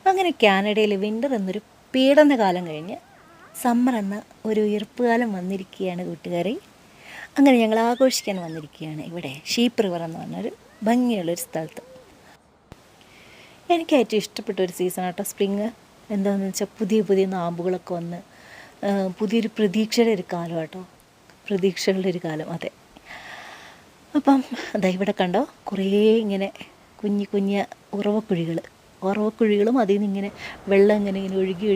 അങ്ങനെ കാനഡയിൽ വിൻ്റർ എന്നൊരു പീഡനകാലം കഴിഞ്ഞ് സമ്മർ എന്ന ഒരു ഉയർപ്പുകാലം വന്നിരിക്കുകയാണ് കൂട്ടുകാരെ. അങ്ങനെ ഞങ്ങൾ ആഘോഷിക്കാൻ വന്നിരിക്കുകയാണ് ഇവിടെ ഷീപ്പ് റിവർ എന്ന് പറഞ്ഞൊരു ഭംഗിയുള്ളൊരു സ്ഥലത്ത്. എനിക്ക് ഏറ്റവും ഇഷ്ടപ്പെട്ട ഒരു സീസൺ ആട്ടോ സ്പ്രിങ്. എന്താണെന്ന് വെച്ചാൽ പുതിയ പുതിയ നാമ്പുകളൊക്കെ വന്ന് പുതിയൊരു പ്രതീക്ഷയുടെ ഒരു കാലം കേട്ടോ, പ്രതീക്ഷകളുടെ ഒരു കാലം. അതെ, അപ്പം അതാ ഇവിടെ കണ്ടോ കുറേ ഇങ്ങനെ കുഞ്ഞു കുഞ്ഞ് ഉറവക്കുഴികളും അതിൽ നിന്ന് ഇങ്ങനെ വെള്ളം ഇങ്ങനെ ഒഴുകി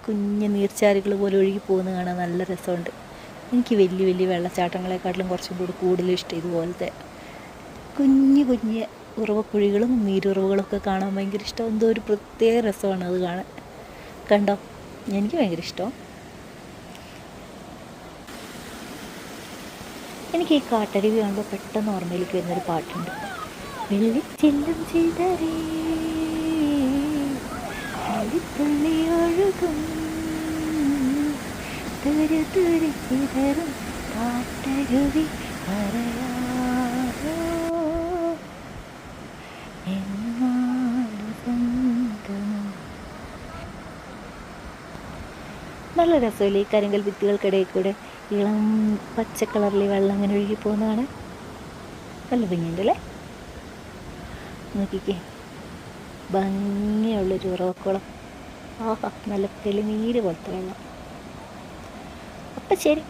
കുഞ്ഞ് നീർച്ചാലുകൾ പോലെ ഒഴുകി പോകുന്നത് കാണാൻ നല്ല രസമുണ്ട്. എനിക്ക് വലിയ വലിയ വെള്ളച്ചാട്ടങ്ങളെക്കാട്ടിലും കുറച്ചും കൂടി കൂടുതലും ഇഷ്ടം ഇതുപോലത്തെ കുഞ്ഞ് ഉറവക്കുഴികളും നീരുറവുകളൊക്കെ കാണാൻ ഭയങ്കര ഇഷ്ടം. എന്തോ ഒരു പ്രത്യേക രസമാണ് അത് കാണാൻ. കണ്ടോ, എനിക്ക് ഭയങ്കര ഇഷ്ടം. എനിക്ക് ഈ കാട്ടരുവി കാണുമ്പോൾ പെട്ടെന്ന് ഓർമ്മയിലേക്ക് വരുന്നൊരു പാട്ടുണ്ട്. വെള്ളിച്ചെല്ലും ചിതറേ തുള്ളി ഒഴുകും ചിതറും കാട്ടരുവി പറയാറോ നല്ല രസമില്ലേ ഈ കരിങ്കൽ ഭിത്തികൾക്കിടയിൽ കൂടെ ഇളം പച്ച കളറിൽ വെള്ളം അങ്ങനെ ഒഴുകി പോകുന്നതാണ്. നല്ല ഭംഗിയുണ്ടല്ലേ. നോക്കിക്കേ, ഭംഗിയുള്ളൊരു ഉറവക്കുളം. ആഹാ, നല്ല തെളിനീര് പോലത്തെ വെള്ളം. അപ്പം ശരി.